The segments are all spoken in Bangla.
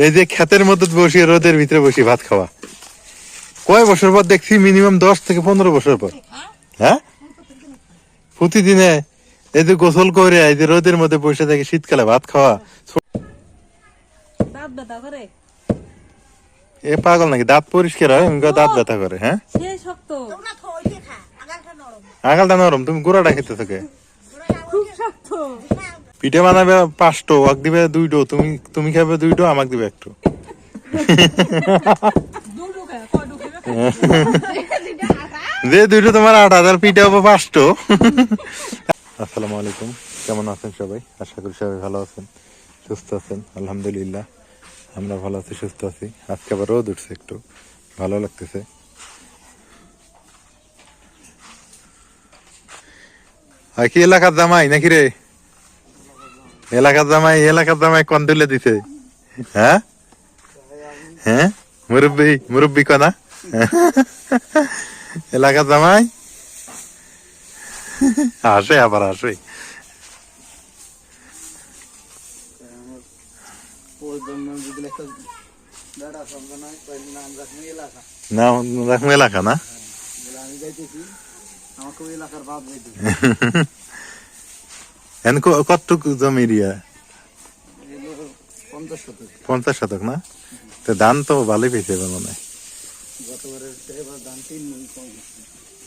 এই যে ক্ষেতের মধ্যে বসিয়ে রোদের ভিতরে বসে ভাত খাওয়া কয় বছর পর দেখছি, মিনিমাম 10 থেকে 15 বছর পর। হ্যাঁ, প্রতিদিনে এই যে গোসল করে এই যে রোদের মধ্যে বসে থাকে শীতকালে ভাত খাওয়া। দাঁত ব্যথা করে। এ পাগল নাকি? দাঁত পরিষ্কার হয় দাঁত ব্যথা করে? হ্যাঁ, সে শক্ত, আগালটা নরম, তুমি গোড়াটা খেতে থাকে। খুব শক্ত। পিঠে বানাবে 5টো, ওয়াক দিবে 2টো, তুমি তুমি খাবে 2টো, আমাকে দিবে একটু। যে 2টো তোমার 8,000, পিঠে হবে 5টো। আসসালামু আলাইকুম, কেমন আছেন সবাই? আশা করি সবাই ভালো আছেন, সুস্থ আছেন। আলহামদুলিল্লাহ আমরা ভালো আছি, সুস্থ আছি। আজকে আবার রোদ উঠছে, একটু ভালো লাগতেছে। আর কি এলাকার জামাই নাকি রে? এলাকার জামাই কোন তুলে দিছে? হ্যাঁ হ্যাঁ, মুরব্বী মুরব্বী কনা এলাকার জামাই আসে, আবার আসে। নাম রাখবো এলাকা না? কতটুকু জমি এরিয়া? 50 শতক না? তো ধান তো ভালোই পেয়েছে মনে হয়।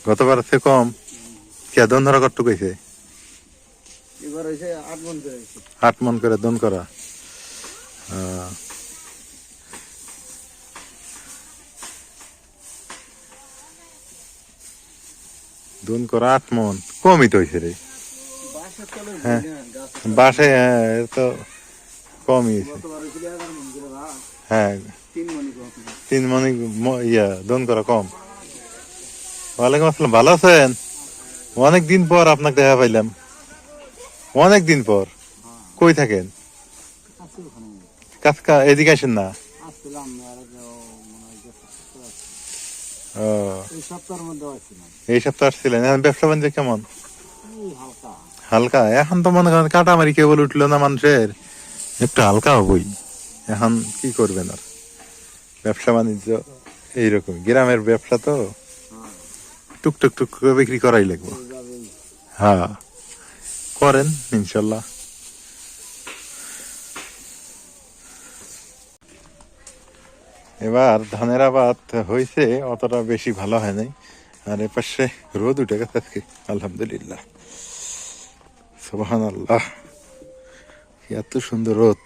গতবার চেয়ে কম? কে দন ধরা কতটুকু হয়েছে? 8 মন করে দন করা। দন করা 8 মন, কমই তো হয়েছে রে। হ্যাঁ, বাসে তো কমই হয়েছে। হ্যাঁ, 3 মন দন করা কম। ওয়ালাইকুম আসসালাম, ভালো আছেন? অনেকদিন পর আপনাকে দেখা পাইলাম, অনেকদিন পর। কই থাকেন? কাছকা এদিকে আসেন না? ও, এই সপ্তাহ আসছিলেন। এখন ব্যবসা বাণিজ্য কেমন? হালকা। এখন তো মনে করেন কাটামারি কেবল উঠলো না মানুষের, একটু হালকা হবই। এখন কি করবেন আর, ব্যবসা বাণিজ্য এইরকম, গ্রামের ব্যবসা তো টুকটুক টুক করে বিক্রি করাই লাগবে। হ্যাঁ, করেন ইনশাল্লাহ। এবার ধানের আবাদ হয়েছে, অতটা বেশি ভালো হয় নাই। আর এপাশে রোদ উঠে গেছে আজকে, আলহামদুলিল্লাহ, সুবহানাল্লাহ, এত সুন্দর রোদ।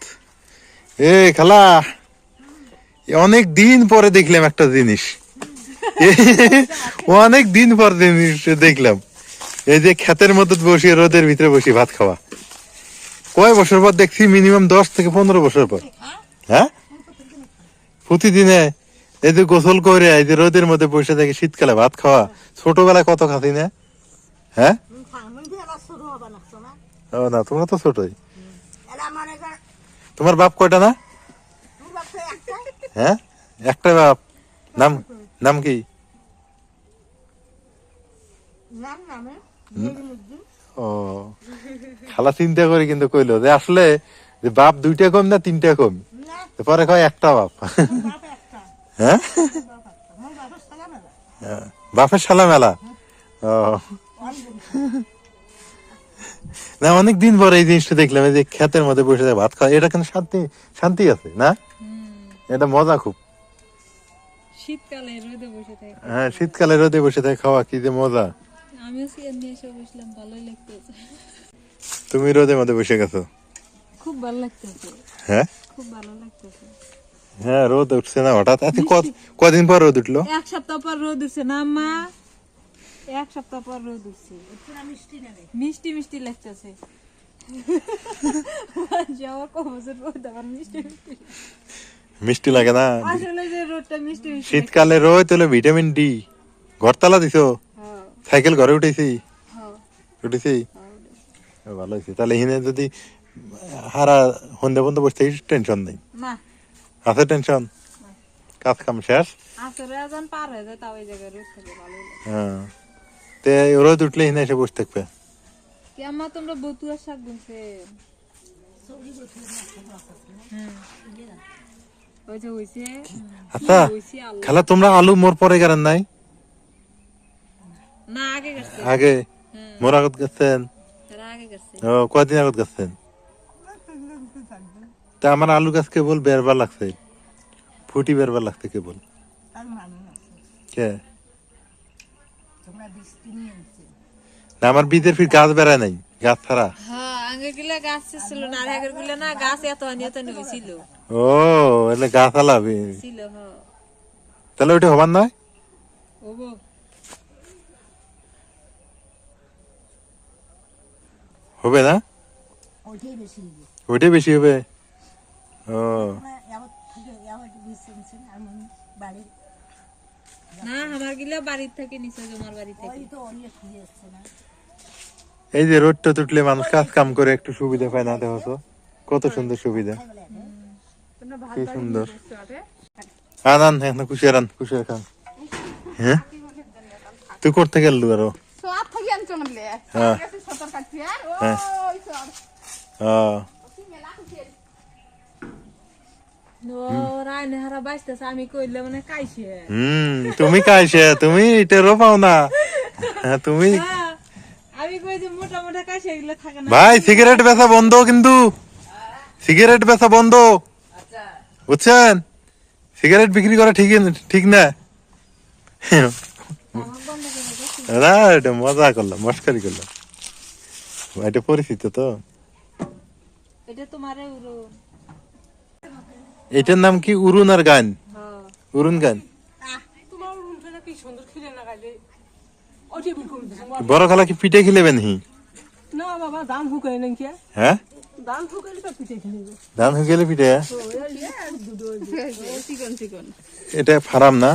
এ খালা, অনেক দিন পরে দেখলাম একটা জিনিস, অনেক দিন পর জিনিস দেখলাম। এই যে ক্ষেতের মধ্যে বসিয়ে রোদের ভিতরে বসে ভাত খাওয়া কয় বছর পর দেখছি, মিনিমাম 10 থেকে 15 বছর পর। হ্যাঁ, প্রতিদিনে এই যে গোসল করে এই যে রোদের মধ্যে বসে থাকে শীতকালে ভাত খাওয়া, ছোটবেলায় কত খাতি না? হ্যাঁ, ও না, তোমরা তো ছোটই। তোমার বাপ কয়টা না? হ্যাঁ, একটা বাপ। নাম নাম কি? ও, খালা চিন্তা করে কিন্তু কইলো যে আসলে যে বাপ 2টা কম না 3টা কম, পরে কয় একটা বাপ। হ্যাঁ, বাপের শালা মেলা। ও না, অনেকদিন পরে এই জিনিসটা দেখলাম, এই যে ক্ষেতের মধ্যে বসে ভাত খাওয়া, এটা কিন্তু শান্তি, শান্তি আছে না? এটা মজা খুব। শীতকালে রোদে বসে থাকে। হ্যাঁ, শীতকালে রোদে বসে থাকে খাওয়া কি যে মজা। আমিও সিএন নিয়ে এসে বসলাম, ভালোই লাগতেছে। তুমি রোদের মধ্যে বসে গেছো? খুব ভালো লাগতেছে। হ্যাঁ, খুব ভালো লাগতেছে। হ্যাঁ, রোদ উঠছে না হঠাৎ? কদিন পর রোদ উঠলো? 1 সপ্তাহ পর রোদ উঠছে না মা? 1 সপ্তাহ পর রোদ উঠছে। মিষ্টি মিষ্টি লাগতেছে। যাওয়ার কবজের রোদ আবার মিষ্টি মিষ্টি। মিষ্টি লাগে না? আসলে যে রোদটা মিষ্টি মিষ্টি। শীতকালে রোদ হলো ভিটামিন ডি। ঘরতলা দিছো? হ্যাঁ সাইকেল ঘরে উঠেছি? হ্যাঁ উঠেছি, ভালো হয়েছে। তাহলে এখানে যদি হারা সন্ধ্যা পর্যন্ত বসে থাকি টেনশন নেই। না, আছে টেনশন? কাজ কাম শেষ? আসরে আজান পার হয়ে যায়, তাও এই জায়গায় রোদ থাকে, ভালো লাগে। হ্যাঁ, তে রোদ উঠলে এখানে এসে বসে থাকবে। কি আম্মা তোমরা বতুয়া শাক বুনছে? ওই যে হইছে আচ্ছা হইছে আল্লাহ খালা তোমরা আলু মোর পরে গেলেন নাই না আগে গেছে আগে মোর আগত গেছেন তারা আগে গেছে ও কয়দিন আগত গেছেন তা আমার আলু গাছ কেবল বেরবার লাগছে ফুটি বেরবার লাগছে কেবল কে না আমার বীজের ফির গাছ বেড়ায় নাই গাছ ছাড়া হ্যাঁ আগে গিলা গাছ ছিল না আর আগের গুলা না গাছ এত আনিয়ে হইছিল ও એટલે গাছ আলাবি ছিল হ্যাঁ তাহলে ওইটা হবার নয় ওগো হবে না ওইটাই বেশি হবে ও না আমার গিলা বাড়ির থেকে নিচে জমার বাড়ি থেকে এই যে রোডটা তুটলে মানুষ কাজ কাম করে একটু সুবিধা পায় না দেখো কত সুন্দর সুবিধা কি সুন্দর আনান এখন কুশিয়ার আন কুশিয়ার খান হ্যাঁ তুই করতে গেল আরো হ্যাঁ হ্যাঁ হ্যাঁ রায় নেহারা বাইসতেছে আমি কইলে মানে কাইছে তুমি কাইছে তুমি এটারও পাও না হ্যাঁ তুমি আমি কই যে মোটা মোটা কাইছে এগুলো থাকে না ভাই সিগারেট বেচা বন্ধ কিন্তু সিগারেট বেচা বন্ধ বুঝছেন সিগারেট বিক্রি করা ঠিক না না এটা মজা করলাম মস্কারি করলাম এটা পরিচিত তো এটা তোমারে উরো এটার নাম কি উরুন আর গান উরুন গান বড় খালা কি পিঠে খিলেবেন হি না বাবা ধান শুকাই নাই কে হ্যাঁ ধান শুকাইলে তো পিঠে খেলিবে ধান শুকিয়ে পিঠে চিকন চিকন এটা ফার্ম না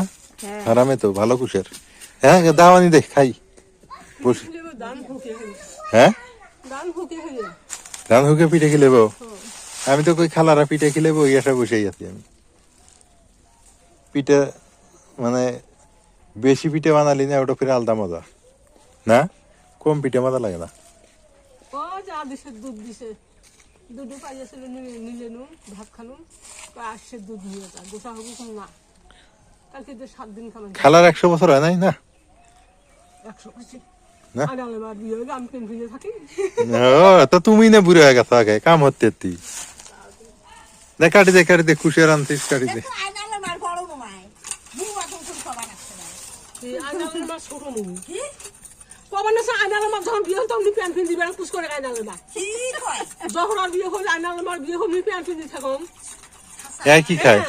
ফার্মে তো ভালো কুশের হ্যাঁ দাওয়ানি দেখ খাই বসে ধান শুকে হ্যাঁ ধান শুকে খেলে ধান শুকে পিঠে খিলেব আমি তো কই খালারা পিঠে খিলেব ওই আশা বসেই আছি আমি পিঠে মানে বেশি পিঠে বানালি না ওটা ফিরে আলাদা মজা না কম পিঠে মজা লাগে না ও যা দিছে দুধ দিছে দুধ পাইছিল নিলে নু ভাত খালু আসছে দুধ নিয়ে যা গোসা হবো কোন না কালকে যে 7 দিন খাবেন খালার 100 বছর হয় নাই না 125 না? আনালে বার বিয়ে হইলে আমি পেনশনে থাকি ও তো তুমি না বুড়ো হয়ে গেছো আগে কাম হতে তুই দেখ কাটি দে খুশিয়ার আনতিস কাটি দে আনালে মাছ ছোট মুই কবে না আনালে মাছ যখন বিয়ে হতো আমি প্যান্ট পিন দিবে কুছ করে আনালে মা যখন আর বিয়ে হলে আনালে মার বিয়ে হলে প্যান্ট পিন দিতে থাকম এই কি খায়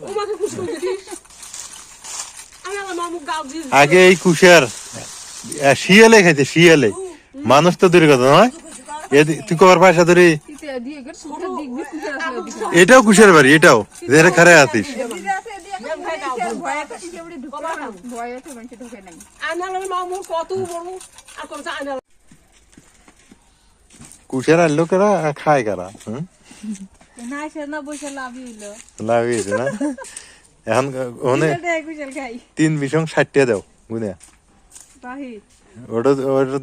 ও মাকে কুছ করে দিস আনালে মা মুখ গাও দিস আগে এই কুশিয়ার শিয়ালে খাইতে শিয়ালে মানুষ তো দূরের কথা নয় তুই কবার পয়সা ধরে এটাও কুশিয়ার বাড়ি এটাও যেখানে খারে আছিস কুশিয়ার আর লোকেরা খায় কারা না সে না বসে লাভই হইলো লাগিয়েছে না এখন ওখানে কুশাল খাই 3 বিশং 60 টাকা দাও গুনে বাহি ওটা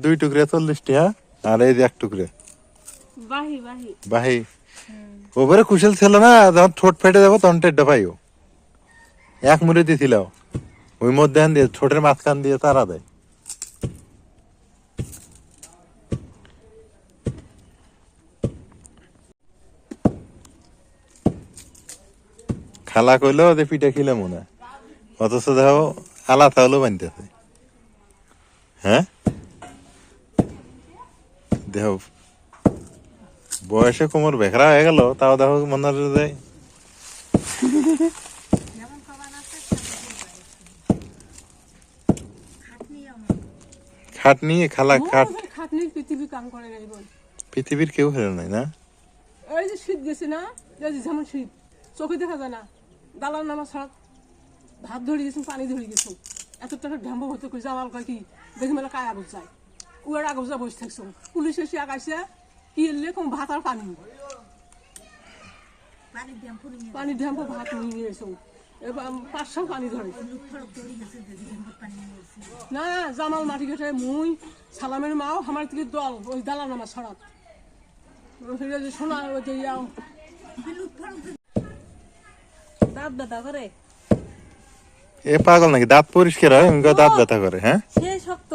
2 টুকরে 40 টাকা আর এই 1 টুকরে বাহি বাহি বাহি ওপরে কুশল ছিল না যখন ঠোঁট ফেটে যাবো তখন টেড্ডা পাইও এক মুড়ে দিয়েছিল ওই মধ্যে দিয়ে ঠোঁটের মাঝখান দিয়ে তারা দেয় খালা কইলো যে পিঠা খিলে মনে অথচ দেখো আলা তাহলেও বানতেছে হ্যাঁ দেহ বয়সে কোমর বেখরা হয়ে গেল তাও দেখো মনে হচ্ছে যে খাট নিয়ে খালা খাট পৃথিবী কাম করে নাই বল পৃথিবীর কেউ হেরে নাই না ওই যে শীত গেছে না যেমন শীত চোখে দেখা যায় না দালান নামা ছাড়া ভাত ধরে গেছেন পানি ধরে গেছেন এত টাকা ঢাম্ব হতে কইছে আমার কয় কি দেখি মেলা কায় আগুজ যায় ওর আগুজ যা বসে থাকছো পুলিশ এসে আগাইছে কি এলে কোন ভাত আর পানি পানি ঢাম্ব ভাত নিয়ে এসো এবার 500 পানি ধরে না জামাল মাটি ঘাটে মুই সালামের মাও আমার থেকে দল ওই দালান নামা ছড়াত শোনা ওই দাঁত ব্যথা করে এ পাগল নাকি, দাঁত পরিষ্কার হয় এমনি করে দাঁত ব্যথা করে? হ্যাঁ, সে শক্ত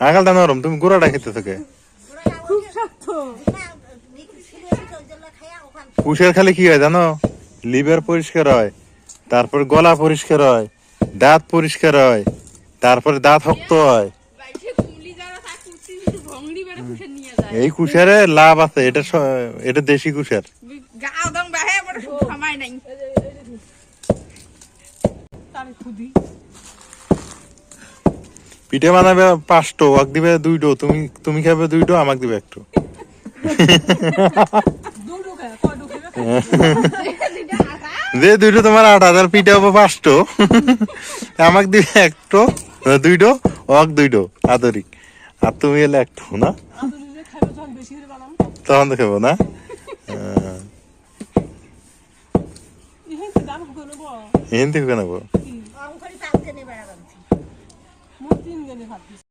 আগালটা নরম, তুমি গোড়াটা খেতে থাকে। খুব শক্ত। কুশের খালি কি হয় জানো, লিভার পরিষ্কার হয়, তারপর গলা পরিষ্কার হয়, দাঁত পরিষ্কার হয়, তারপরে দাঁত শক্ত হয়। এই কুশেরে লাভ আছে, এটা দেশি কুশের। তারে খুদি পিঠে বানাবে 5টো, ওয়াক দিবে 2টো, তুমি খাবে 2টো, আমাকে দিবে 1টো। দুটো খায়, কয় দুটো খায়? যে 2টো তোমার 8,000, পিঠে হবে 5টো, আমাকে দিবে 1টো, 2টো, ওয়াক 2টো আদরিক, আর তুমি এলে 1টো না, আদর দিলে খাইবে যখন বেশি করে বানাম। তখন তো খাবো না। ইহেন তো দাম করবো। হিন্দি কেন? মোট 3 জনে ভাত দিছে।